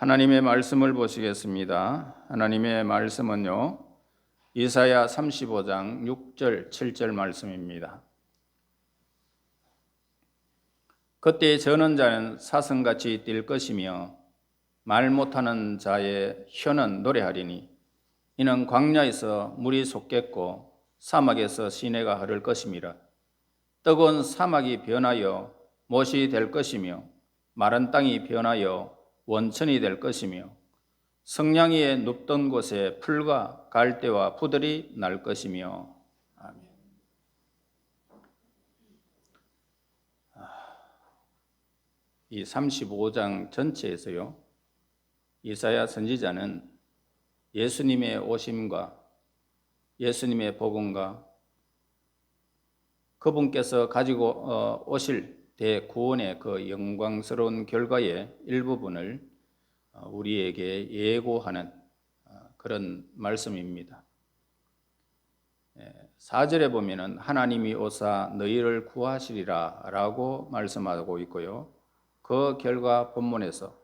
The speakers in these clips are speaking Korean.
하나님의 말씀을 보시겠습니다. 하나님의 말씀은요, 이사야 35장 6절, 7절 말씀입니다. 그때 저는 자는 사슴같이 뛸 것이며 말 못하는 자의 혀는 노래하리니 이는 광야에서 물이 솟겠고 사막에서 시내가 흐를 것임이라. 뜨거운 사막이 변하여 못이 될 것이며 마른 땅이 변하여 원천이 될 것이며 성냥이에 눕던 곳에 풀과 갈대와 푸들이 날 것이며. 아멘. 이 35장 전체에서요, 이사야 선지자는 예수님의 오심과 예수님의 복음과 그분께서 가지고 오실 대구원의 그 영광스러운 결과의 일부분을 우리에게 예고하는 그런 말씀입니다. 4절에 보면은 하나님이 오사 너희를 구하시리라 라고 말씀하고 있고요. 그 결과 본문에서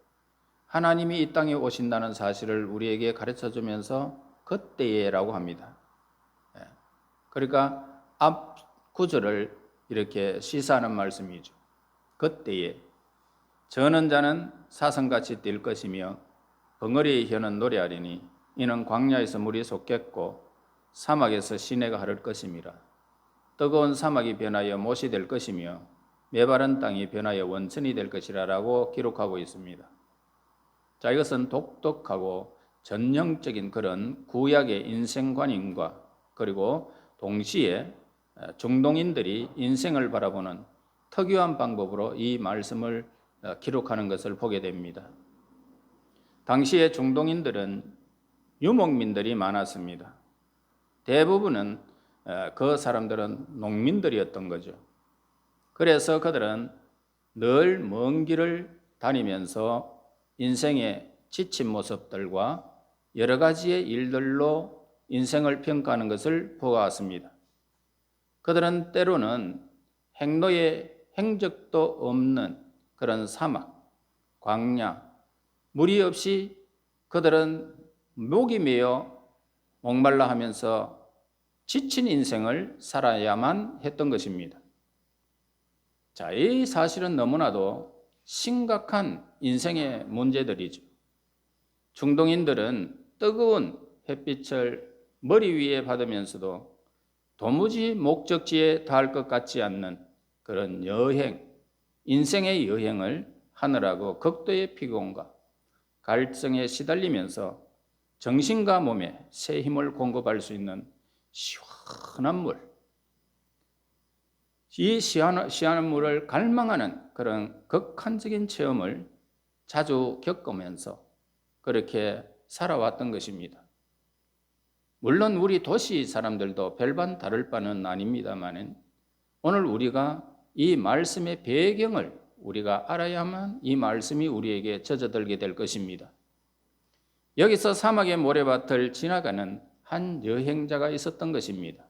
하나님이 이 땅에 오신다는 사실을 우리에게 가르쳐주면서 그때에 라고 합니다. 그러니까 앞 구절을 이렇게 시사하는 말씀이죠. 그때에 저는 자는 사슴같이 뛸 것이며 벙어리의 혀는 노래하리니 이는 광야에서 물이 솟겠고 사막에서 시내가 흐를 것임이라. 뜨거운 사막이 변하여 못이 될 것이며 메마른 땅이 변하여 원천이 될 것이라 라고 기록하고 있습니다. 자, 이것은 독특하고 전형적인 그런 구약의 인생관임과 그리고 동시에 중동인들이 인생을 바라보는 특유한 방법으로 이 말씀을 기록하는 것을 보게 됩니다. 당시의 중동인들은 유목민들이 많았습니다. 대부분은 그 사람들은 농민들이었던 거죠. 그래서 그들은 늘 먼 길을 다니면서 인생의 지친 모습들과 여러 가지의 일들로 인생을 평가하는 것을 보아왔습니다. 그들은 때로는 행로의 행적도 없는 그런 사막, 광야, 물이 없이 그들은 목이 메어 목말라 하면서 지친 인생을 살아야만 했던 것입니다. 자, 이 사실은 너무나도 심각한 인생의 문제들이죠. 중동인들은 뜨거운 햇빛을 머리 위에 받으면서도 도무지 목적지에 닿을 것 같지 않는 그런 여행, 인생의 여행을 하느라고 극도의 피곤과 갈증에 시달리면서 정신과 몸에 새 힘을 공급할 수 있는 시원한 물, 이 시원한 물을 갈망하는 그런 극한적인 체험을 자주 겪으면서 그렇게 살아왔던 것입니다. 물론 우리 도시 사람들도 별반 다를 바는 아닙니다만 오늘 우리가 이 말씀의 배경을 우리가 알아야만 이 말씀이 우리에게 젖어들게 될 것입니다. 여기서 사막의 모래밭을 지나가는 한 여행자가 있었던 것입니다.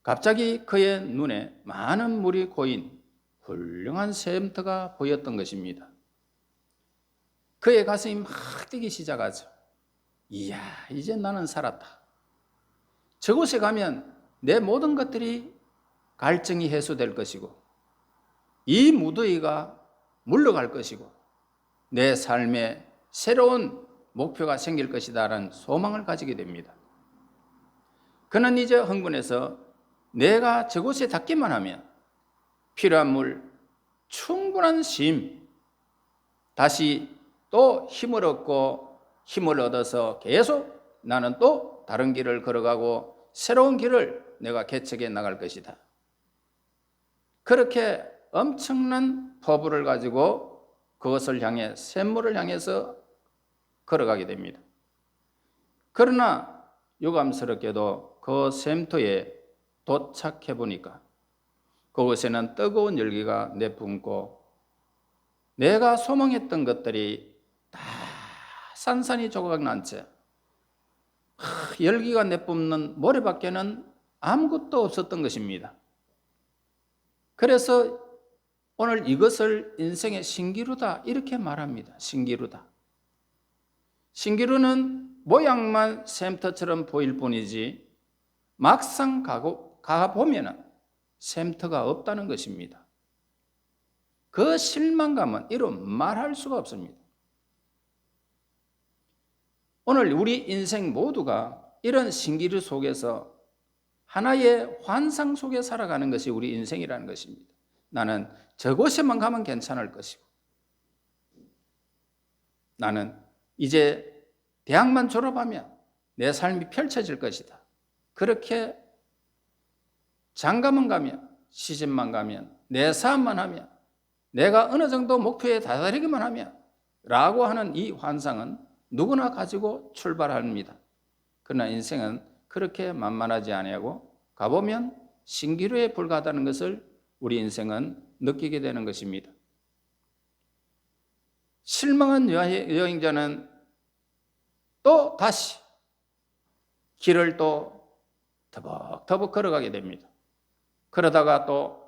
갑자기 그의 눈에 많은 물이 고인 훌륭한 샘터가 보였던 것입니다. 그의 가슴이 막 뛰기 시작하죠. 이야, 이제 나는 살았다. 저곳에 가면 내 모든 것들이 갈증이 해소될 것이고 이 무더위가 물러갈 것이고 내 삶에 새로운 목표가 생길 것이다라는 소망을 가지게 됩니다. 그는 이제 흥분해서 내가 저곳에 닿기만 하면 필요한 물, 충분한 쉼, 다시 또 힘을 얻고 힘을 얻어서 계속 나는 또 다른 길을 걸어가고 새로운 길을 내가 개척해 나갈 것이다. 그렇게 엄청난 포부를 가지고 그것을 향해 샘물을 향해서 걸어가게 됩니다. 그러나 유감스럽게도 그 샘터에 도착해 보니까 그곳에는 뜨거운 열기가 내뿜고 내가 소망했던 것들이 다 산산이 조각난 채 열기가 내뿜는 모래밖에는 아무것도 없었던 것입니다. 그래서 오늘 이것을 인생의 신기루다 이렇게 말합니다. 신기루다. 신기루는 모양만 샘터처럼 보일 뿐이지 막상 가보면 샘터가 없다는 것입니다. 그 실망감은 이루 말할 수가 없습니다. 오늘 우리 인생 모두가 이런 신기루 속에서 하나의 환상 속에 살아가는 것이 우리 인생이라는 것입니다. 나는 저곳에만 가면 괜찮을 것이고, 나는 이제 대학만 졸업하면 내 삶이 펼쳐질 것이다. 그렇게 장가만 가면, 시집만 가면, 내 사업만 하면, 내가 어느 정도 목표에 다다르기만 하면 라고 하는 이 환상은 누구나 가지고 출발합니다. 그러나 인생은 그렇게 만만하지 아니하고 가보면 신기루에 불과하다는 것을 우리 인생은 느끼게 되는 것입니다. 실망한 여행자는 또 다시 길을 또 터벅터벅 걸어가게 됩니다. 그러다가 또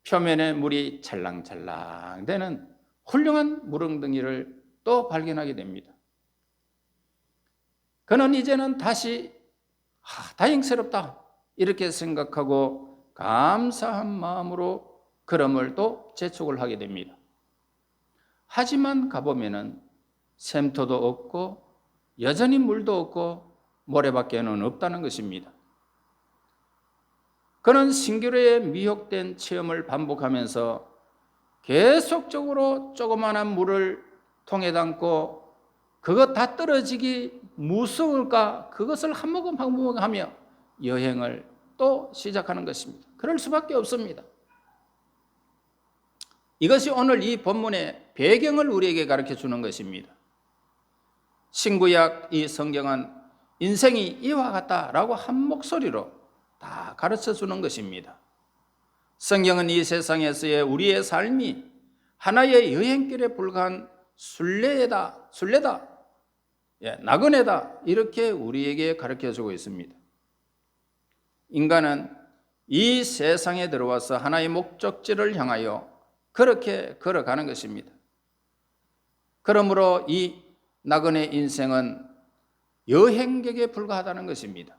표면에 물이 찰랑찰랑 되는 훌륭한 물웅덩이를 또 발견하게 됩니다. 그는 이제는 다시 다행스럽다 이렇게 생각하고 감사한 마음으로 걸음을 또 재촉을 하게 됩니다. 하지만 가보면은 샘터도 없고 여전히 물도 없고 모래밖에는 없다는 것입니다. 그는 신기루에 미혹된 체험을 반복하면서 계속적으로 조그마한 물을 통에 담고 그것 다 떨어지기 무서울까 그것을 한 모금 한 모금 하며 여행을 또 시작하는 것입니다. 그럴 수밖에 없습니다. 이것이 오늘 이 본문의 배경을 우리에게 가르쳐 주는 것입니다. 신구약 이 성경은 인생이 이와 같다라고 한 목소리로 다 가르쳐 주는 것입니다. 성경은 이 세상에서의 우리의 삶이 하나의 여행길에 불과한 순례다, 나그네다 이렇게 우리에게 가르쳐 주고 있습니다. 인간은 이 세상에 들어와서 하나의 목적지를 향하여 그렇게 걸어가는 것입니다. 그러므로 이 나그네 인생은 여행객에 불과하다는 것입니다.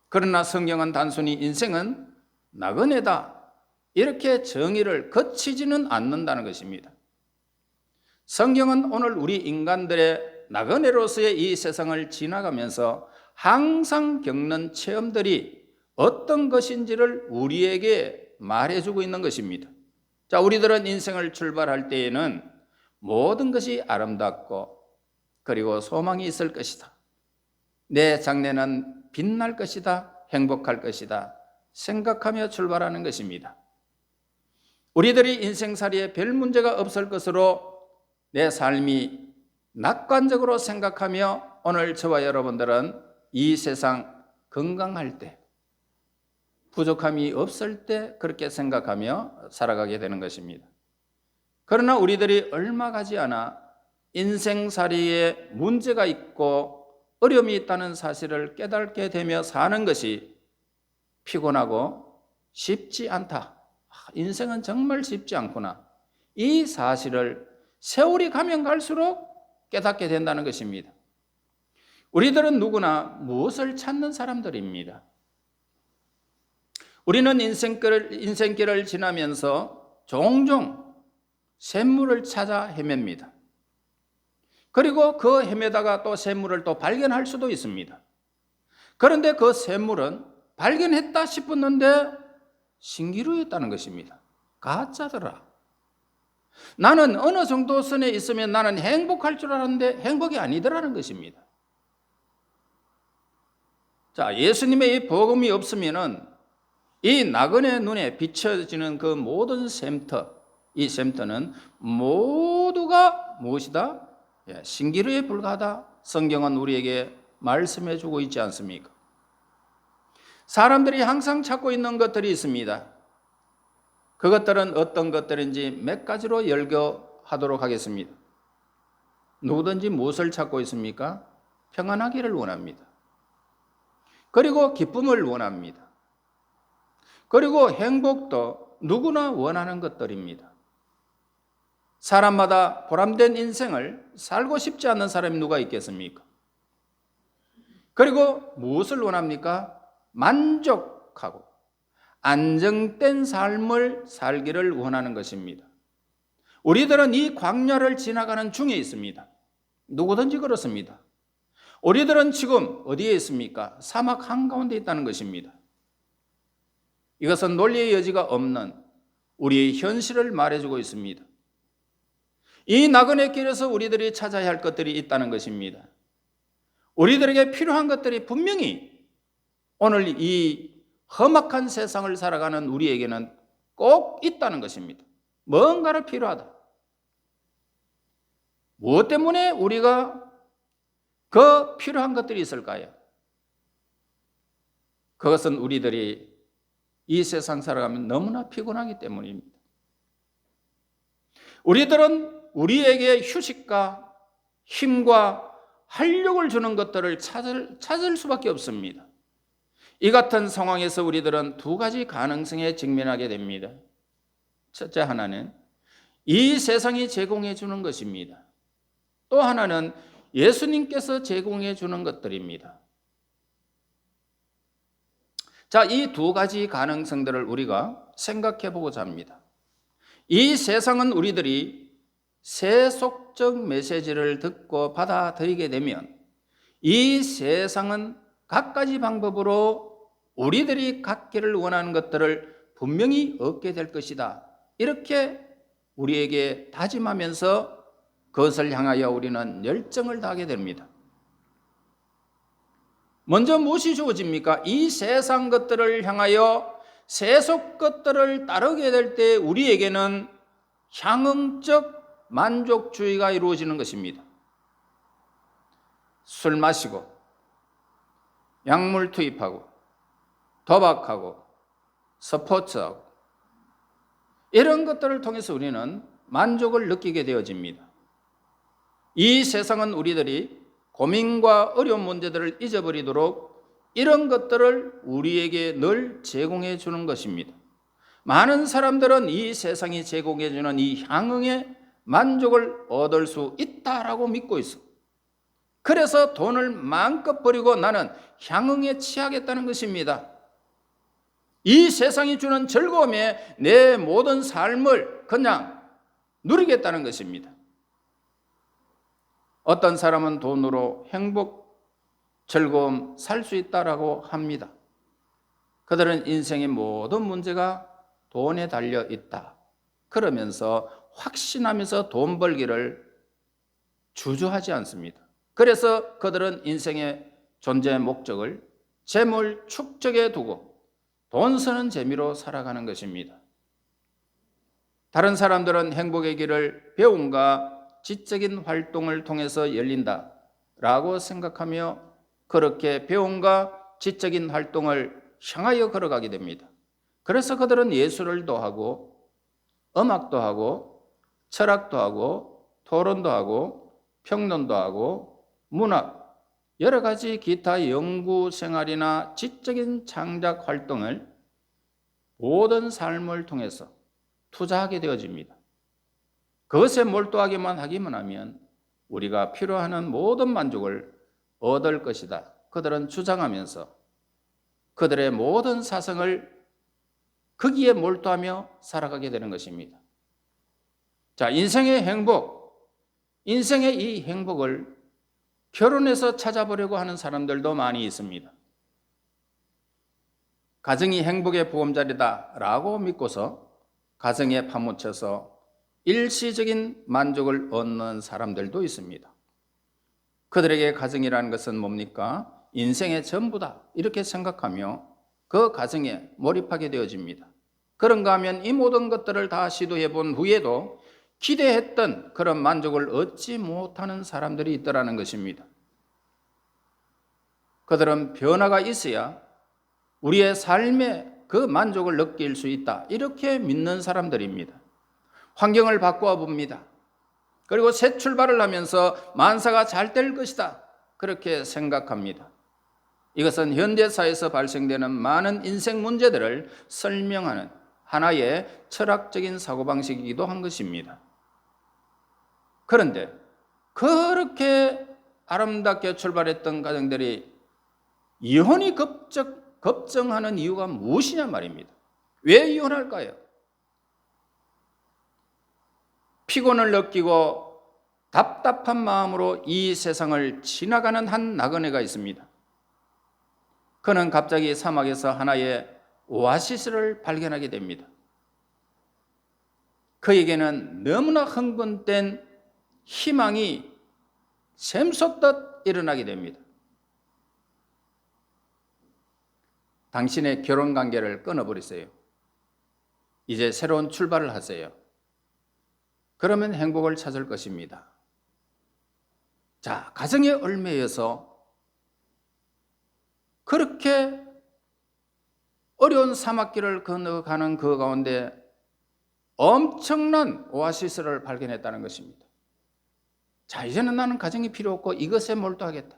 그러나 성경은 단순히 인생은 나그네다 이렇게 정의를 거치지는 않는다는 것입니다. 성경은 오늘 우리 인간들의 나그네로서의 이 세상을 지나가면서 항상 겪는 체험들이 어떤 것인지를 우리에게 말해주고 있는 것입니다. 자, 우리들은 인생을 출발할 때에는 모든 것이 아름답고 그리고 소망이 있을 것이다. 내 장래는 빛날 것이다. 행복할 것이다. 생각하며 출발하는 것입니다. 우리들이 인생살이에 별 문제가 없을 것으로 내 삶이 낙관적으로 생각하며 오늘 저와 여러분들은 이 세상 건강할 때, 부족함이 없을 때 그렇게 생각하며 살아가게 되는 것입니다. 그러나 우리들이 얼마 가지 않아 인생살이에 문제가 있고 어려움이 있다는 사실을 깨닫게 되며 사는 것이 피곤하고 쉽지 않다. 인생은 정말 쉽지 않구나. 이 사실을 세월이 가면 갈수록 깨닫게 된다는 것입니다. 우리들은 누구나 무엇을 찾는 사람들입니다. 우리는 인생길을 지나면서 종종 샘물을 찾아 헤맵니다. 그리고 그 헤매다가 또 샘물을 또 발견할 수도 있습니다. 그런데 그 샘물은 발견했다 싶었는데 신기루였다는 것입니다. 가짜더라. 나는 어느 정도 선에 있으면 나는 행복할 줄 알았는데 행복이 아니더라는 것입니다. 자, 예수님의 이 복음이 없으면은 이 나그네 눈에 비춰지는 그 모든 샘터, 이 샘터는 모두가 무엇이다? 신기루에 불과하다. 성경은 우리에게 말씀해 주고 있지 않습니까? 사람들이 항상 찾고 있는 것들이 있습니다. 그것들은 어떤 것들인지 몇 가지로 열거하도록 하겠습니다. 누구든지 무엇을 찾고 있습니까? 평안하기를 원합니다. 그리고 기쁨을 원합니다. 그리고 행복도 누구나 원하는 것들입니다. 사람마다 보람된 인생을 살고 싶지 않는 사람이 누가 있겠습니까? 그리고 무엇을 원합니까? 만족하고 안정된 삶을 살기를 원하는 것입니다. 우리들은 이 광야를 지나가는 중에 있습니다. 누구든지 그렇습니다. 우리들은 지금 어디에 있습니까? 사막 한가운데 있다는 것입니다. 이것은 논리의 여지가 없는 우리의 현실을 말해주고 있습니다. 이 나그네 길에서 우리들이 찾아야 할 것들이 있다는 것입니다. 우리들에게 필요한 것들이 분명히 오늘 이 험악한 세상을 살아가는 우리에게는 꼭 있다는 것입니다. 뭔가를 필요하다. 무엇 때문에 우리가 그 필요한 것들이 있을까요? 그것은 우리들이 이 세상 살아가면 너무나 피곤하기 때문입니다. 우리들은 우리에게 휴식과 힘과 활력을 주는 것들을 찾을 수밖에 없습니다. 이 같은 상황에서 우리들은 두 가지 가능성에 직면하게 됩니다. 첫째 하나는 이 세상이 제공해 주는 것입니다. 또 하나는 예수님께서 제공해 주는 것들입니다. 자, 이 두 가지 가능성들을 우리가 생각해 보고자 합니다. 이 세상은 우리들이 세속적 메시지를 듣고 받아들이게 되면 이 세상은 갖가지 방법으로 우리들이 갖기를 원하는 것들을 분명히 얻게 될 것이다. 이렇게 우리에게 다짐하면서 그것을 향하여 우리는 열정을 다하게 됩니다. 먼저 무엇이 주어집니까? 이 세상 것들을 향하여 세속 것들을 따르게 될 때 우리에게는 향응적 만족주의가 이루어지는 것입니다. 술 마시고 약물 투입하고 도박하고 스포츠하고 이런 것들을 통해서 우리는 만족을 느끼게 되어집니다. 이 세상은 우리들이 고민과 어려운 문제들을 잊어버리도록 이런 것들을 우리에게 늘 제공해 주는 것입니다. 많은 사람들은 이 세상이 제공해 주는 이 향응의 만족을 얻을 수 있다라고 믿고 있어. 그래서 돈을 마음껏 버리고 나는 향응에 취하겠다는 것입니다. 이 세상이 주는 즐거움에 내 모든 삶을 그냥 누리겠다는 것입니다. 어떤 사람은 돈으로 행복, 즐거움 살 수 있다라고 합니다. 그들은 인생의 모든 문제가 돈에 달려 있다. 그러면서 확신하면서 돈 벌기를 주저하지 않습니다. 그래서 그들은 인생의 존재의 목적을 재물 축적에 두고 돈 쓰는 재미로 살아가는 것입니다. 다른 사람들은 행복의 길을 배움과 지적인 활동을 통해서 열린다라고 생각하며 그렇게 배움과 지적인 활동을 향하여 걸어가게 됩니다. 그래서 그들은 예술도 하고 음악도 하고 철학도 하고 토론도 하고 평론도 하고 문학, 여러 가지 기타 연구 생활이나 지적인 창작 활동을 모든 삶을 통해서 투자하게 되어집니다. 그것에 몰두하기만 하면 우리가 필요한 모든 만족을 얻을 것이다. 그들은 주장하면서 그들의 모든 사성을 거기에 몰두하며 살아가게 되는 것입니다. 자, 인생의 행복, 인생의 이 행복을 결혼해서 찾아보려고 하는 사람들도 많이 있습니다. 가정이 행복의 보금자리다라고 믿고서 가정에 파묻혀서 일시적인 만족을 얻는 사람들도 있습니다. 그들에게 가정이라는 것은 뭡니까? 인생의 전부다 이렇게 생각하며 그 가정에 몰입하게 되어집니다. 그런가 하면 이 모든 것들을 다 시도해 본 후에도 기대했던 그런 만족을 얻지 못하는 사람들이 있더라는 것입니다. 그들은 변화가 있어야 우리의 삶에 그 만족을 느낄 수 있다 이렇게 믿는 사람들입니다. 환경을 바꾸어 봅니다. 그리고 새 출발을 하면서 만사가 잘 될 것이다 그렇게 생각합니다. 이것은 현대사에서 발생되는 많은 인생 문제들을 설명하는 하나의 철학적인 사고방식이기도 한 것입니다. 그런데 그렇게 아름답게 출발했던 가정들이 이혼이 급증하는 이유가 무엇이냐 말입니다. 왜 이혼할까요? 피곤을 느끼고 답답한 마음으로 이 세상을 지나가는 한 나그네가 있습니다. 그는 갑자기 사막에서 하나의 오아시스를 발견하게 됩니다. 그에게는 너무나 흥분된 희망이 샘솟듯 일어나게 됩니다. 당신의 결혼관계를 끊어버리세요. 이제 새로운 출발을 하세요. 그러면 행복을 찾을 것입니다. 자, 가정의 얼매여서 그렇게 어려운 사막길을 건너가는 그 가운데 엄청난 오아시스를 발견했다는 것입니다. 자, 이제는 나는 가정이 필요 없고 이것에 몰두하겠다.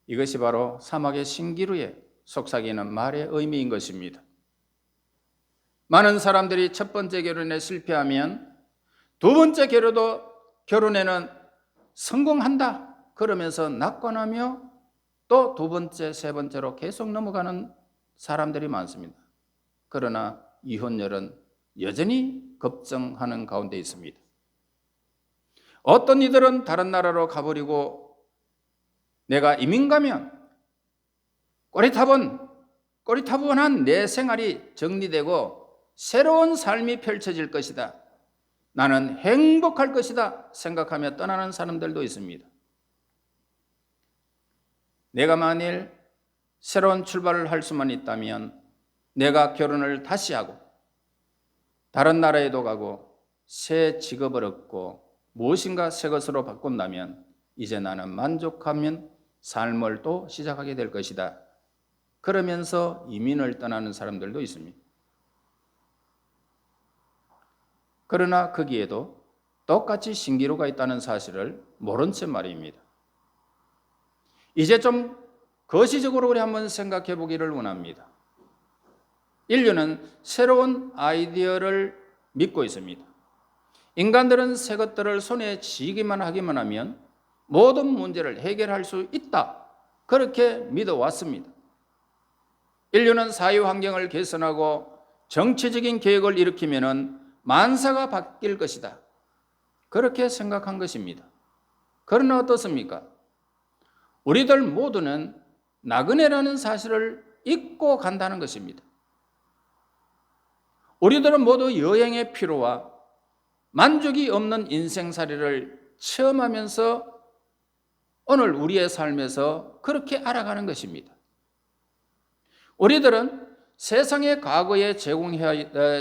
이것이 바로 사막의 신기루에 속삭이는 말의 의미인 것입니다. 많은 사람들이 첫 번째 결혼에 실패하면 두 번째 결혼에는 성공한다 그러면서 낙관하며 또 두 번째, 세 번째로 계속 넘어가는 사람들이 많습니다. 그러나 이혼율은 여전히 급증하는 가운데 있습니다. 어떤 이들은 다른 나라로 가버리고 내가 이민 가면 꼬리타분한 내 생활이 정리되고 새로운 삶이 펼쳐질 것이다. 나는 행복할 것이다 생각하며 떠나는 사람들도 있습니다. 내가 만일 새로운 출발을 할 수만 있다면 내가 결혼을 다시 하고 다른 나라에도 가고 새 직업을 얻고 무엇인가 새 것으로 바꾼다면 이제 나는 만족하면 삶을 또 시작하게 될 것이다. 그러면서 이민을 떠나는 사람들도 있습니다. 그러나 거기에도 똑같이 신기루가 있다는 사실을 모른 채 말입니다. 이제 좀 거시적으로 우리 한번 생각해 보기를 원합니다. 인류는 새로운 아이디어를 믿고 있습니다. 인간들은 새 것들을 손에 쥐기만 하기만 하면 모든 문제를 해결할 수 있다. 그렇게 믿어왔습니다. 인류는 사회 환경을 개선하고 정치적인 계획을 일으키면 만사가 바뀔 것이다. 그렇게 생각한 것입니다. 그러나 어떻습니까? 우리들 모두는 나그네라는 사실을 잊고 간다는 것입니다. 우리들은 모두 여행의 피로와 만족이 없는 인생살이를 체험하면서 오늘 우리의 삶에서 그렇게 알아가는 것입니다. 우리들은 세상의 과거에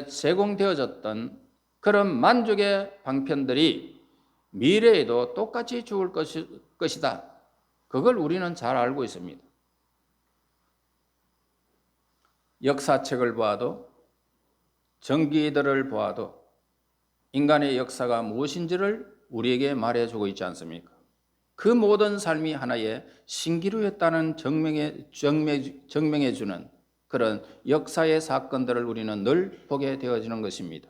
제공되어졌던 그런 만족의 방편들이 미래에도 똑같이 죽을 것이다. 그걸 우리는 잘 알고 있습니다. 역사책을 보아도 전기들을 보아도 인간의 역사가 무엇인지를 우리에게 말해주고 있지 않습니까? 그 모든 삶이 하나의 신기루였다는 증명해주는 그런 역사의 사건들을 우리는 늘 보게 되어지는 것입니다.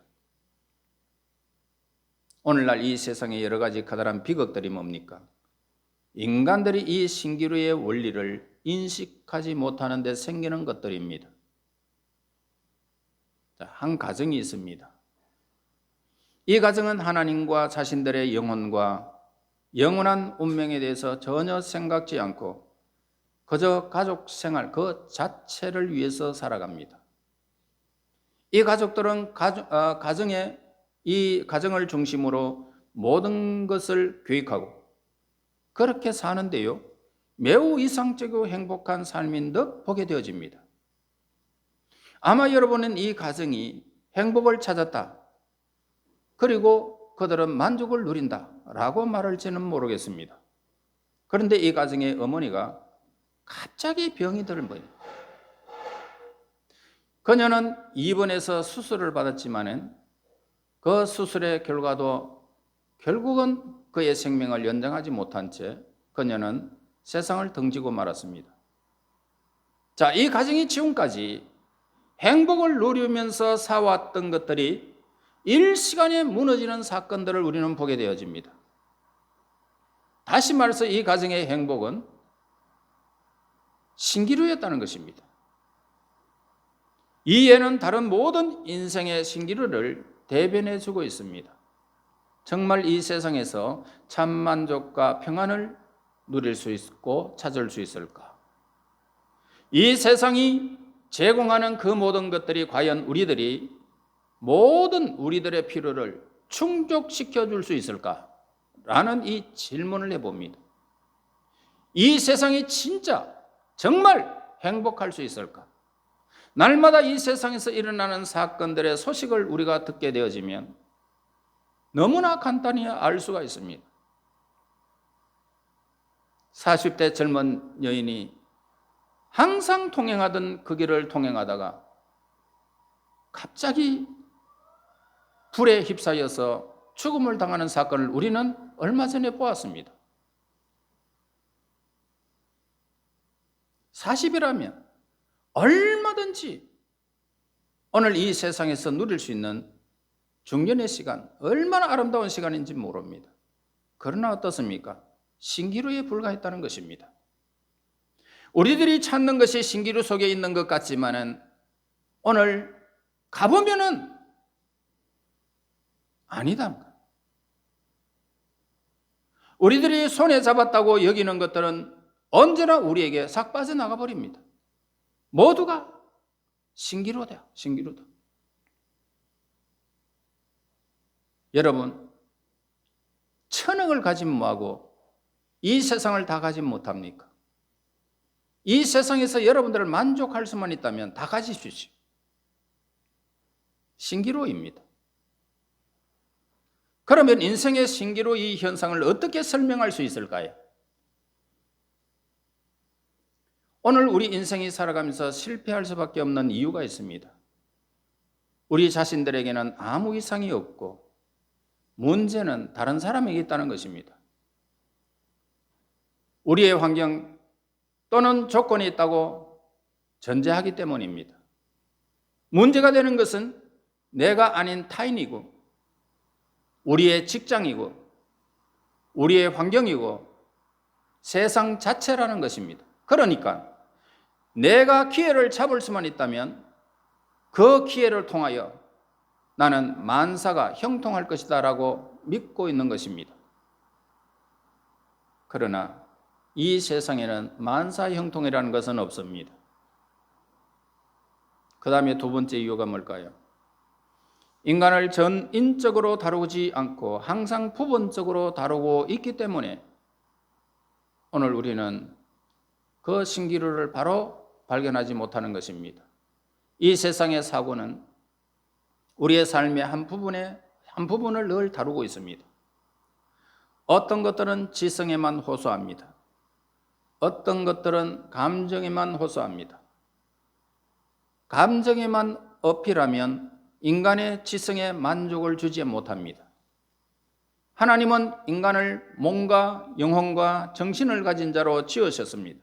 오늘날 이 세상의 여러 가지 커다란 비극들이 뭡니까? 인간들이 이 신기루의 원리를 인식하지 못하는 데 생기는 것들입니다. 한 가정이 있습니다. 이 가정은 하나님과 자신들의 영혼과 영원한 운명에 대해서 전혀 생각지 않고 그저 가족 생활 그 자체를 위해서 살아갑니다. 이 가족들은 이 가정을 중심으로 모든 것을 계획하고 그렇게 사는데요. 매우 이상적이고 행복한 삶인 듯 보게 되어집니다. 아마 여러분은 이 가정이 행복을 찾았다. 그리고 그들은 만족을 누린다. 라고 말할지는 모르겠습니다. 그런데 이 가정의 어머니가 갑자기 병이 들어버려요. 그녀는 입원해서 수술을 받았지만 그 수술의 결과도 결국은 그의 생명을 연장하지 못한 채 그녀는 세상을 등지고 말았습니다. 자, 이 가정이 지금까지 행복을 누리면서 살아왔던 것들이 일시간에 무너지는 사건들을 우리는 보게 되어집니다. 다시 말해서 이 가정의 행복은 신기루였다는 것입니다. 이 예는 다른 모든 인생의 신기루를 대변해 주고 있습니다. 정말 이 세상에서 참 만족과 평안을 누릴 수 있고 찾을 수 있을까? 이 세상이 제공하는 그 모든 것들이 과연 우리들이 모든 우리들의 필요를 충족시켜 줄 수 있을까? 라는 이 질문을 해봅니다. 이 세상이 진짜 정말 행복할 수 있을까? 날마다 이 세상에서 일어나는 사건들의 소식을 우리가 듣게 되어지면 너무나 간단히 알 수가 있습니다. 40대 젊은 여인이 항상 통행하던 그 길을 통행하다가 갑자기 불에 휩싸여서 죽음을 당하는 사건을 우리는 얼마 전에 보았습니다. 40이라면 얼마든지 오늘 이 세상에서 누릴 수 있는 중년의 시간, 얼마나 아름다운 시간인지 모릅니다. 그러나 어떻습니까? 신기루에 불과했다는 것입니다. 우리들이 찾는 것이 신기루 속에 있는 것 같지만은 오늘 가보면은 아니다. 우리들이 손에 잡았다고 여기는 것들은 언제나 우리에게 싹 빠져나가 버립니다. 모두가 신기루다, 신기루다. 여러분, 천억을 가지면 뭐하고 이 세상을 다 가지면 못합니까? 이 세상에서 여러분들을 만족할 수만 있다면 다 가지십시오. 신기루입니다. 그러면 인생의 신기루 이 현상을 어떻게 설명할 수 있을까요? 오늘 우리 인생이 살아가면서 실패할 수밖에 없는 이유가 있습니다. 우리 자신들에게는 아무 이상이 없고 문제는 다른 사람에게 있다는 것입니다. 우리의 환경 또는 조건이 있다고 전제하기 때문입니다. 문제가 되는 것은 내가 아닌 타인이고 우리의 직장이고 우리의 환경이고 세상 자체라는 것입니다. 그러니까 내가 기회를 잡을 수만 있다면 그 기회를 통하여 나는 만사가 형통할 것이다 라고 믿고 있는 것입니다. 그러나 이 세상에는 만사 형통이라는 것은 없습니다. 그 다음에 두 번째 이유가 뭘까요? 인간을 전인적으로 다루지 않고 항상 부분적으로 다루고 있기 때문에 오늘 우리는 그 신기루를 바로 발견하지 못하는 것입니다. 이 세상의 사고는 우리의 삶의 한 부분을 늘 다루고 있습니다. 어떤 것들은 지성에만 호소합니다. 어떤 것들은 감정에만 호소합니다. 감정에만 어필하면 인간의 지성에 만족을 주지 못합니다. 하나님은 인간을 몸과 영혼과 정신을 가진 자로 지으셨습니다.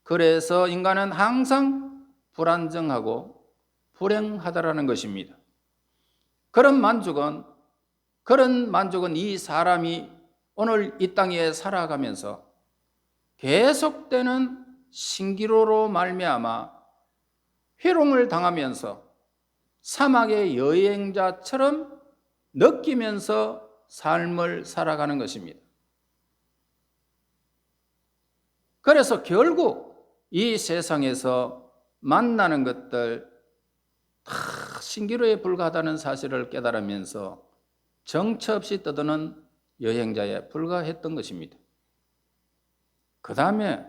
그래서 인간은 항상 불안정하고 불행하다라는 것입니다. 그런 만족은 이 사람이 오늘 이 땅에 살아가면서 계속되는 신기루로 말미암아 희롱을 당하면서 사막의 여행자처럼 느끼면서 삶을 살아가는 것입니다. 그래서 결국 이 세상에서 만나는 것들 다 신기루에 불과하다는 사실을 깨달으면서 정처 없이 떠드는 여행자에 불과했던 것입니다. 그 다음에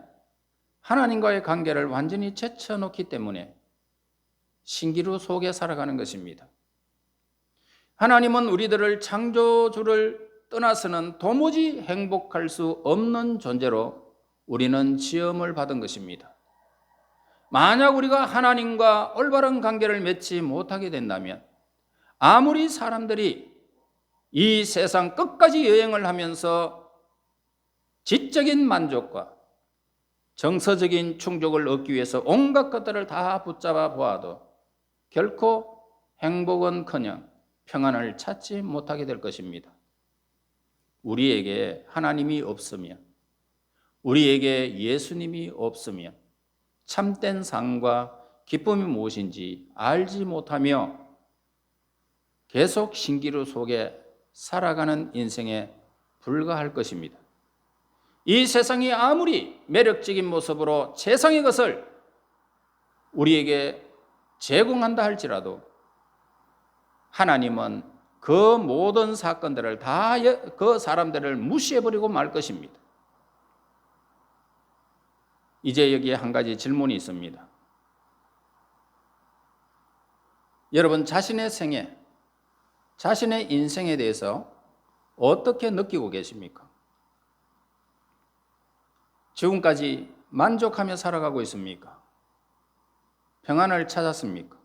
하나님과의 관계를 완전히 제쳐놓기 때문에 신기루 속에 살아가는 것입니다. 하나님은 우리들을 창조주를 떠나서는 도무지 행복할 수 없는 존재로 우리는 지음을 받은 것입니다. 만약 우리가 하나님과 올바른 관계를 맺지 못하게 된다면 아무리 사람들이 이 세상 끝까지 여행을 하면서 지적인 만족과 정서적인 충족을 얻기 위해서 온갖 것들을 다 붙잡아 보아도 결코 행복은커녕 평안을 찾지 못하게 될 것입니다. 우리에게 하나님이 없으면, 우리에게 예수님이 없으면 참된 삶과 기쁨이 무엇인지 알지 못하며 계속 신기루 속에 살아가는 인생에 불과할 것입니다. 이 세상이 아무리 매력적인 모습으로 세상의 것을 우리에게 제공한다 할지라도 하나님은 그 모든 사건들을 다 그 사람들을 무시해버리고 말 것입니다. 이제 여기에 한 가지 질문이 있습니다. 여러분 자신의 생애, 자신의 인생에 대해서 어떻게 느끼고 계십니까? 지금까지 만족하며 살아가고 있습니까? 평안을 찾았습니까?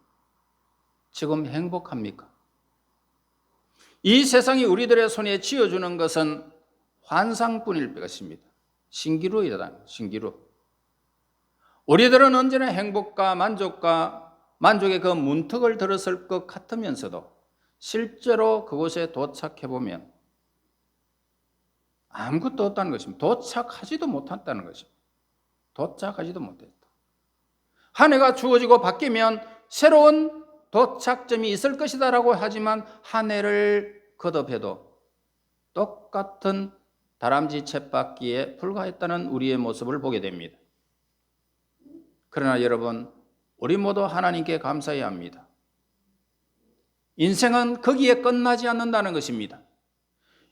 지금 행복합니까? 이 세상이 우리들의 손에 쥐어주는 것은 환상뿐일 것입니다. 신기루이다, 신기루. 우리들은 언제나 행복과 만족의 그 문턱을 들었을 것 같으면서도 실제로 그곳에 도착해보면 아무것도 없다는 것입니다. 도착하지도 못했다는 것입니다. 도착하지도 못했다. 한 해가 주어지고 바뀌면 새로운 도착점이 있을 것이다라고 하지만 한 해를 거듭해도 똑같은 다람쥐 쳇바퀴에 불과했다는 우리의 모습을 보게 됩니다. 그러나 여러분, 우리 모두 하나님께 감사해야 합니다. 인생은 거기에 끝나지 않는다는 것입니다.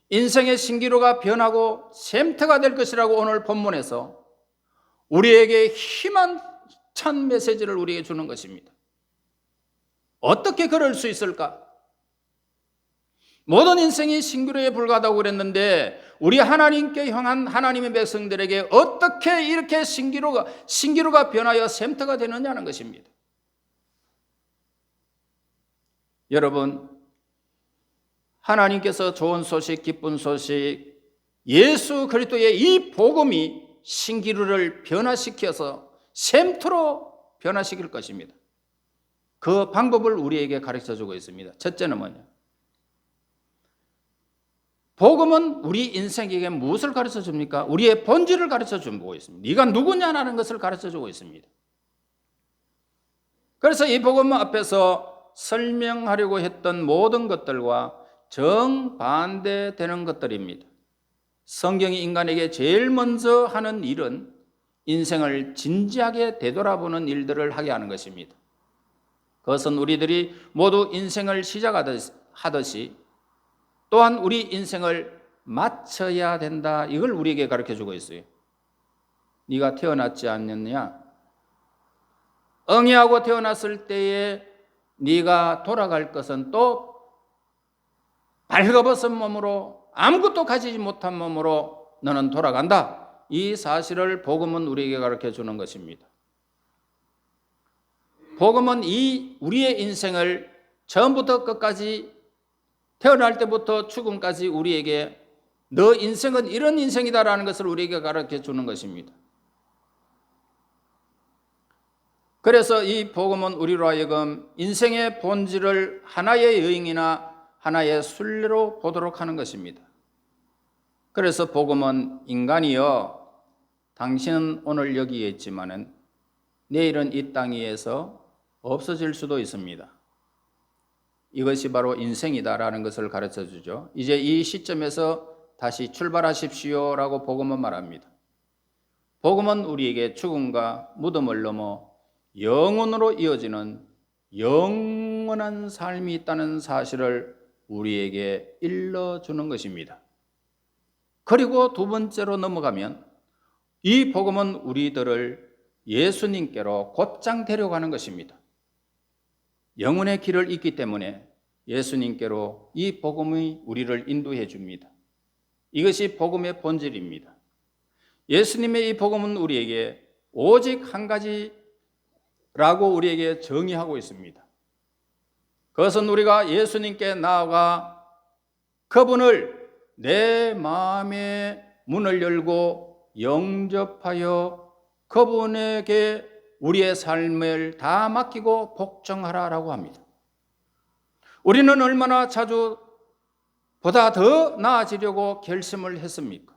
인생의 신기루가 변하고 샘터가 될 것이라고 오늘 본문에서 우리에게 희망찬 메시지를 우리에게 주는 것입니다. 어떻게 그럴 수 있을까? 모든 인생이 신기루에 불과하다고 그랬는데 우리 하나님께 향한 하나님의 백성들에게 어떻게 이렇게 신기루가 변하여 샘터가 되느냐는 것입니다. 여러분, 하나님께서 좋은 소식, 기쁜 소식, 예수 그리스도의 이 복음이 신기루를 변화시켜서 샘터로 변화시킬 것입니다. 그 방법을 우리에게 가르쳐주고 있습니다. 첫째는 뭐냐? 복음은 우리 인생에게 무엇을 가르쳐줍니까? 우리의 본질을 가르쳐주고 있습니다. 네가 누구냐라는 것을 가르쳐주고 있습니다. 그래서 이 복음 앞에서 설명하려고 했던 모든 것들과 정반대되는 것들입니다. 성경이 인간에게 제일 먼저 하는 일은 인생을 진지하게 되돌아보는 일들을 하게 하는 것입니다. 그것은 우리들이 모두 인생을 시작하듯이 또한 우리 인생을 마쳐야 된다. 이걸 우리에게 가르쳐주고 있어요. 네가 태어났지 않느냐? 응애하고 태어났을 때에 네가 돌아갈 것은 또 발가벗은 몸으로 아무것도 가지지 못한 몸으로 너는 돌아간다. 이 사실을 복음은 우리에게 가르쳐주는 것입니다. 복음은 우리의 인생을 처음부터 끝까지 태어날 때부터 죽음까지 우리에게 너 인생은 이런 인생이다라는 것을 우리에게 가르쳐주는 것입니다. 그래서 이 복음은 우리로 하여금 인생의 본질을 하나의 여행이나 하나의 순례로 보도록 하는 것입니다. 그래서 복음은 인간이여 당신은 오늘 여기에 있지만은 내일은 이 땅 위에서 없어질 수도 있습니다. 이것이 바로 인생이다라는 것을 가르쳐 주죠. 이제 이 시점에서 다시 출발하십시오라고 복음은 말합니다. 복음은 우리에게 죽음과 무덤을 넘어 영원으로 이어지는 영원한 삶이 있다는 사실을 우리에게 일러주는 것입니다. 그리고 두 번째로 넘어가면 이 복음은 우리들을 예수님께로 곧장 데려가는 것입니다. 영혼의 길을 잇기 때문에 예수님께로 이 복음이 우리를 인도해 줍니다. 이것이 복음의 본질입니다. 예수님의 이 복음은 우리에게 오직 한 가지라고 우리에게 정의하고 있습니다. 그것은 우리가 예수님께 나아가 그분을 내 마음의 문을 열고 영접하여 그분에게 우리의 삶을 다 맡기고 복종하라라고 합니다. 우리는 얼마나 자주 보다 더 나아지려고 결심을 했습니까?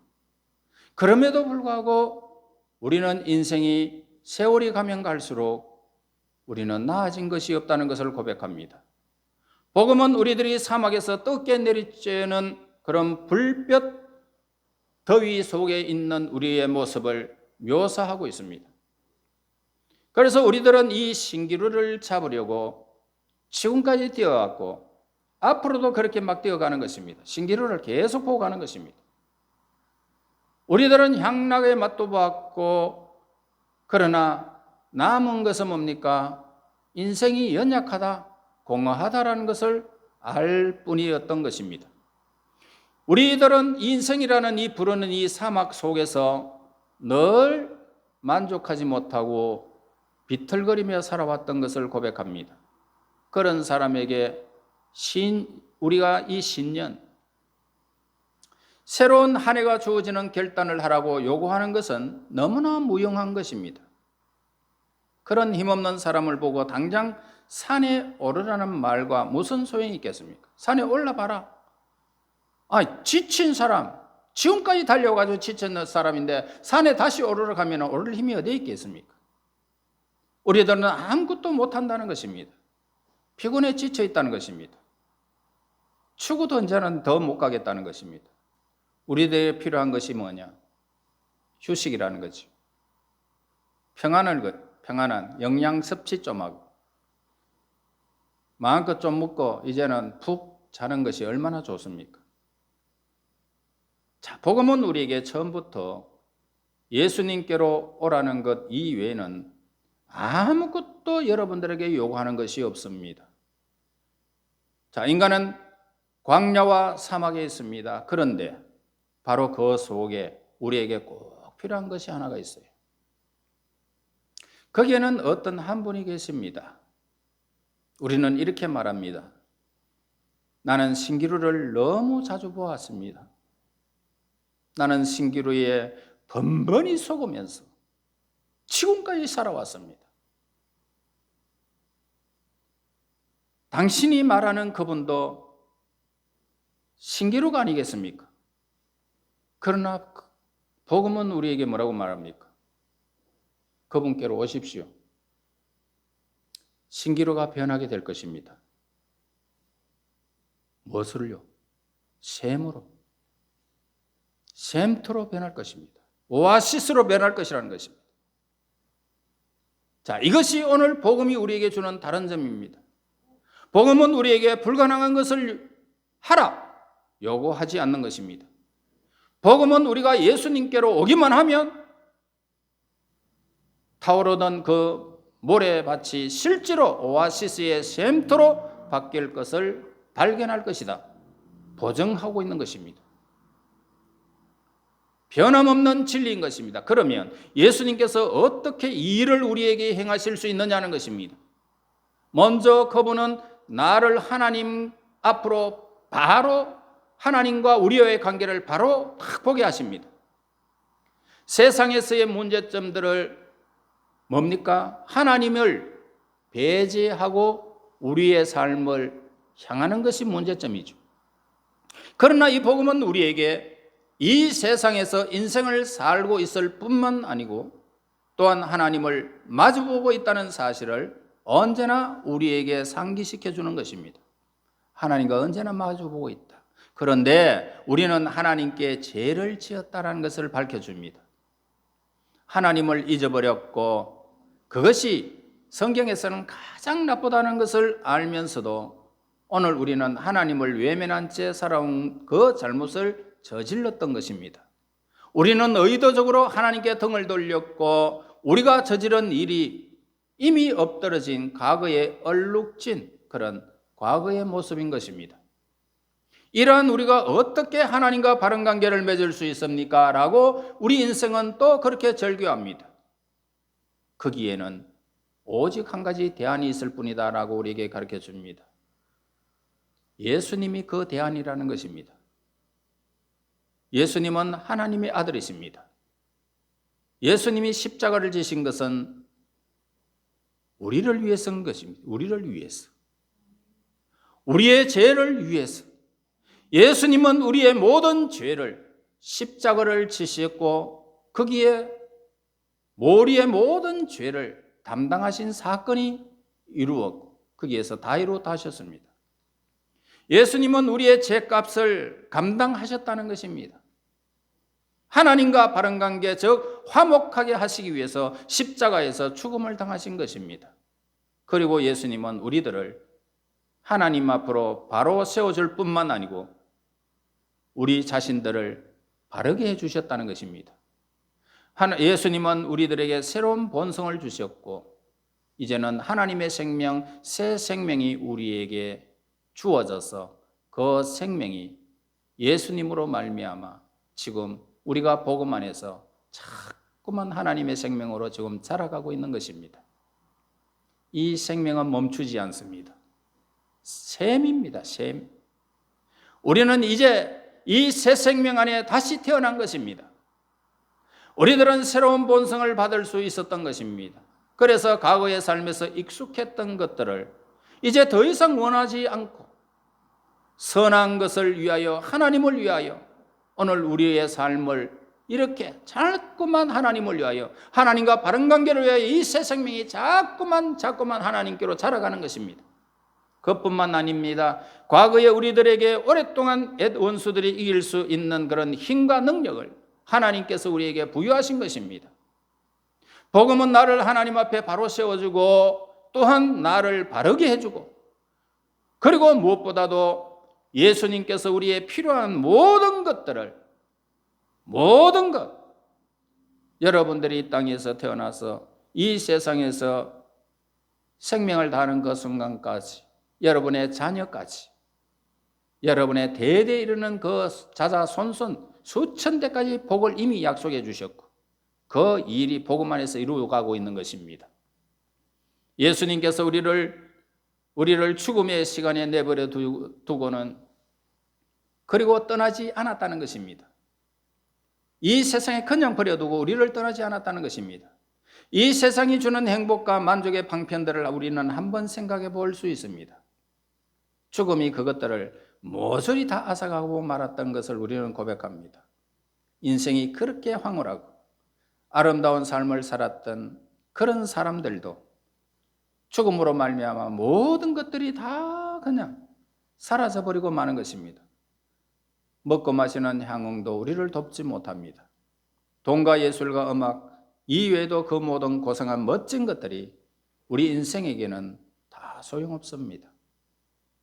그럼에도 불구하고 우리는 인생이 세월이 가면 갈수록 우리는 나아진 것이 없다는 것을 고백합니다. 복음은 우리들이 사막에서 뜨겁게 내리쬐는 그런 불볕 더위 속에 있는 우리의 모습을 묘사하고 있습니다. 그래서 우리들은 이 신기루를 잡으려고 지금까지 뛰어왔고 앞으로도 그렇게 막 뛰어가는 것입니다. 신기루를 계속 보고 가는 것입니다. 우리들은 향락의 맛도 봤고 그러나 남은 것은 뭡니까? 인생이 연약하다, 공허하다라는 것을 알 뿐이었던 것입니다. 우리들은 인생이라는 이 부르는 이 사막 속에서 늘 만족하지 못하고 비틀거리며 살아왔던 것을 고백합니다. 그런 사람에게 우리가 이 신년 새로운 한 해가 주어지는 결단을 하라고 요구하는 것은 너무나 무용한 것입니다. 그런 힘없는 사람을 보고 당장 산에 오르라는 말과 무슨 소용이 있겠습니까? 산에 올라봐라. 지친 사람, 지금까지 달려가지고 지친 사람인데 산에 다시 오르러 가면 오를 힘이 어디에 있겠습니까? 우리들은 아무것도 못한다는 것입니다. 피곤해 지쳐 있다는 것입니다. 추구도 이제는 더 못 가겠다는 것입니다. 우리들에게 필요한 것이 뭐냐? 휴식이라는 거죠. 평안한 영양 섭취 좀 하고 마음껏 좀 먹고 이제는 푹 자는 것이 얼마나 좋습니까? 자, 복음은 우리에게 처음부터 예수님께로 오라는 것 이외에는 아무것도 여러분들에게 요구하는 것이 없습니다. 자, 인간은 광야와 사막에 있습니다. 그런데 바로 그 속에 우리에게 꼭 필요한 것이 하나가 있어요. 거기에는 어떤 한 분이 계십니다. 우리는 이렇게 말합니다. 나는 신기루를 너무 자주 보았습니다. 나는 신기루에 번번이 속으면서 지금까지 살아왔습니다. 당신이 말하는 그분도 신기루가 아니겠습니까? 그러나 복음은 우리에게 뭐라고 말합니까? 그분께로 오십시오. 신기루가 변하게 될 것입니다. 무엇을요? 샘으로. 샘터로 변할 것입니다. 오아시스로 변할 것이라는 것입니다. 자, 이것이 오늘 복음이 우리에게 주는 다른 점입니다. 복음은 우리에게 불가능한 것을 하라 요구하지 않는 것입니다. 복음은 우리가 예수님께로 오기만 하면 타오르던 그 모래밭이 실제로 오아시스의 샘터로 바뀔 것을 발견할 것이다. 보증하고 있는 것입니다. 변함없는 진리인 것입니다. 그러면 예수님께서 어떻게 이 일을 우리에게 행하실 수 있느냐는 것입니다. 먼저 그분은 나를 하나님 앞으로 바로 하나님과 우리의 관계를 바로 딱 보게 하십니다. 세상에서의 문제점들을 뭡니까? 하나님을 배제하고 우리의 삶을 향하는 것이 문제점이죠. 그러나 이 복음은 우리에게 이 세상에서 인생을 살고 있을 뿐만 아니고 또한 하나님을 마주보고 있다는 사실을 언제나 우리에게 상기시켜 주는 것입니다. 하나님과 언제나 마주보고 있다. 그런데 우리는 하나님께 죄를 지었다는 것을 밝혀줍니다. 하나님을 잊어버렸고 그것이 성경에서는 가장 나쁘다는 것을 알면서도 오늘 우리는 하나님을 외면한 채 살아온 그 잘못을 저질렀던 것입니다. 우리는 의도적으로 하나님께 등을 돌렸고 우리가 저지른 일이 이미 엎드러진 과거에 얼룩진 그런 과거의 모습인 것입니다. 이러한 우리가 어떻게 하나님과 바른 관계를 맺을 수 있습니까? 라고 우리 인생은 또 그렇게 절규합니다. 거기에는 오직 한 가지 대안이 있을 뿐이다 라고 우리에게 가르쳐 줍니다. 예수님이 그 대안이라는 것입니다. 예수님은 하나님의 아들이십니다. 예수님이 십자가를 지신 것은 우리를 위해서인 것입니다. 우리를 위해서. 우리의 죄를 위해서. 예수님은 우리의 모든 죄를 십자가를 지셨고 거기에 우리의 모든 죄를 담당하신 사건이 이루었고 거기에서 다 이루어다셨습니다. 예수님은 우리의 죄값을 감당하셨다는 것입니다. 하나님과 바른 관계, 즉 화목하게 하시기 위해서 십자가에서 죽음을 당하신 것입니다. 그리고 예수님은 우리들을 하나님 앞으로 바로 세워줄 뿐만 아니고 우리 자신들을 바르게 해주셨다는 것입니다. 예수님은 우리들에게 새로운 본성을 주셨고 이제는 하나님의 생명, 새 생명이 우리에게 주어져서 그 생명이 예수님으로 말미암아 지금 우리가 복음 안에서 자꾸만 하나님의 생명으로 지금 자라가고 있는 것입니다. 이 생명은 멈추지 않습니다. 샘입니다. 샘. 우리는 이제 이 새 생명 안에 다시 태어난 것입니다. 우리들은 새로운 본성을 받을 수 있었던 것입니다. 그래서 과거의 삶에서 익숙했던 것들을 이제 더 이상 원하지 않고 선한 것을 위하여, 하나님을 위하여 오늘 우리의 삶을 이렇게 자꾸만 하나님을 위하여, 하나님과 바른 관계를 위하여 이 새 생명이 자꾸만 하나님께로 자라가는 것입니다. 그것뿐만 아닙니다. 과거에 우리들에게 오랫동안 옛 원수들이 이길 수 있는 그런 힘과 능력을 하나님께서 우리에게 부여하신 것입니다. 복음은 나를 하나님 앞에 바로 세워주고 또한 나를 바르게 해주고 그리고 무엇보다도 예수님께서 우리의 필요한 모든 것 여러분들이 이 땅에서 태어나서 이 세상에서 생명을 다하는 그 순간까지 여러분의 자녀까지 여러분의 대대 이르는 그 자자손손 수천 대까지 복을 이미 약속해 주셨고 그 일이 복음 안에서 이루어가고 있는 것입니다. 예수님께서 우리를 죽음의 시간에 내버려 두고는 그리고 떠나지 않았다는 것입니다. 이 세상에 그냥 버려두고 우리를 떠나지 않았다는 것입니다. 이 세상이 주는 행복과 만족의 방편들을 우리는 한번 생각해 볼 수 있습니다. 죽음이 그것들을 모조리 다 앗아가고 말았던 것을 우리는 고백합니다. 인생이 그렇게 황홀하고 아름다운 삶을 살았던 그런 사람들도 죽음으로 말미암아 모든 것들이 다 그냥 사라져버리고 마는 것입니다. 먹고 마시는 향응도 우리를 돕지 못합니다. 돈과 예술과 음악 이외에도 그 모든 고상한 멋진 것들이 우리 인생에게는 다 소용없습니다.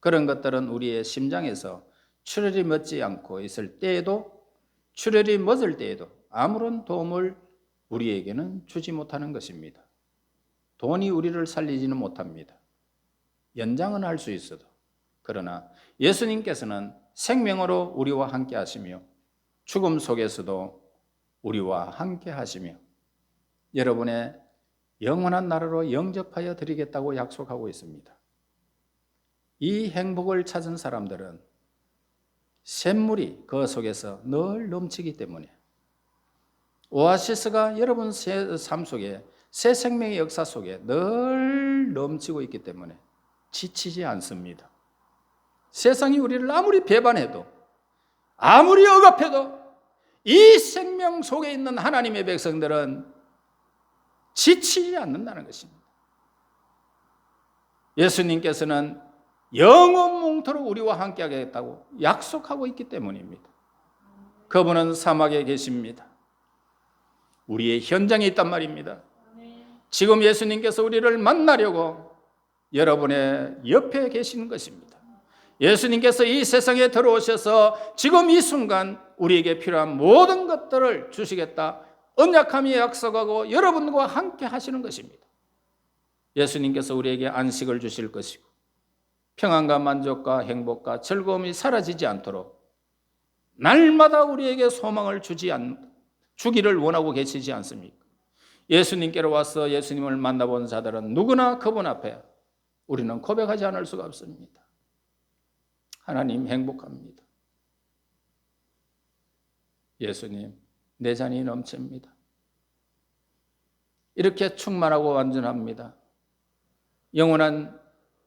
그런 것들은 우리의 심장에서 출혈이 멎지 않고 있을 때에도 출혈이 멎을 때에도 아무런 도움을 우리에게는 주지 못하는 것입니다. 돈이 우리를 살리지는 못합니다. 연장은 할 수 있어도. 그러나 예수님께서는 생명으로 우리와 함께 하시며 죽음 속에서도 우리와 함께 하시며 여러분의 영원한 나라로 영접하여 드리겠다고 약속하고 있습니다. 이 행복을 찾은 사람들은 샘물이 그 속에서 늘 넘치기 때문에 오아시스가 여러분 삶 속에 새 생명의 역사 속에 늘 넘치고 있기 때문에 지치지 않습니다. 세상이 우리를 아무리 배반해도 아무리 억압해도 이 생명 속에 있는 하나님의 백성들은 지치지 않는다는 것입니다. 예수님께서는 영원 몽토록 우리와 함께 하겠다고 약속하고 있기 때문입니다. 그분은 사막에 계십니다. 우리의 현장에 있단 말입니다. 지금 예수님께서 우리를 만나려고 여러분의 옆에 계시는 것입니다. 예수님께서 이 세상에 들어오셔서 지금 이 순간 우리에게 필요한 모든 것들을 주시겠다 언약하며 약속하고 여러분과 함께 하시는 것입니다. 예수님께서 우리에게 안식을 주실 것이고 평안과 만족과 행복과 즐거움이 사라지지 않도록 날마다 우리에게 소망을 주기를 원하고 계시지 않습니까? 예수님께로 와서 예수님을 만나본 자들은 누구나 그분 앞에 우리는 고백하지 않을 수가 없습니다. 하나님 행복합니다. 예수님 내 잔이 넘칩니다. 이렇게 충만하고 완전합니다. 영원한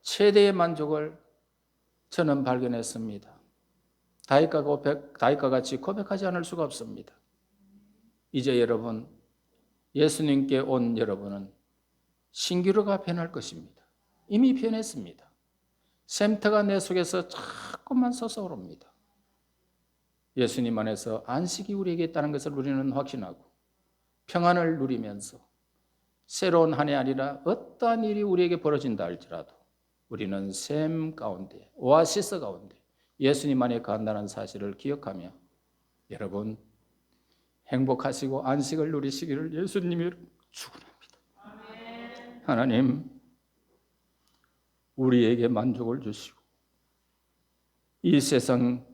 최대의 만족을 저는 발견했습니다. 다윗과 같이 고백하지 않을 수가 없습니다. 이제 여러분, 예수님께 온 여러분은 신기루가 변할 것입니다. 이미 변했습니다. 샘터가 내 속에서 자꾸만 솟아오릅니다. 예수님 안에서 안식이 우리에게 있다는 것을 우리는 확신하고 평안을 누리면서 새로운 한 해 아니라 어떠한 일이 우리에게 벌어진다 할지라도 우리는 샘 가운데, 오아시스 가운데 예수님 안에 거한다는 사실을 기억하며 여러분 행복하시고 안식을 누리시기를 예수님이 축원합니다. 하나님, 우리에게 만족을 주시고 이 세상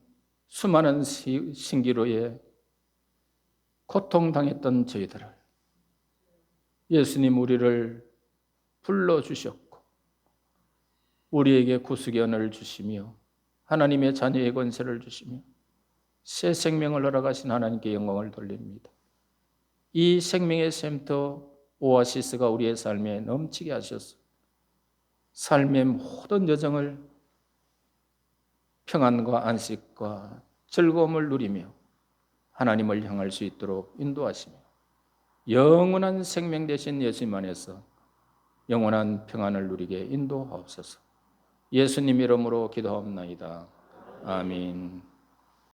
수많은 신기루에 고통당했던 저희들을 예수님 우리를 불러주셨고 우리에게 구속의 은혜를 주시며 하나님의 자녀의 권세를 주시며 새 생명을 허락하신 하나님께 영광을 돌립니다. 이 생명의 샘터 오아시스가 우리의 삶에 넘치게 하셔서 삶의 모든 여정을 평안과 안식과 즐거움을 누리며 하나님을 향할 수 있도록 인도하시며 영원한 생명 되신 예수님 안에서 영원한 평안을 누리게 인도하옵소서. 예수님 이름으로 기도하옵나이다. 아멘.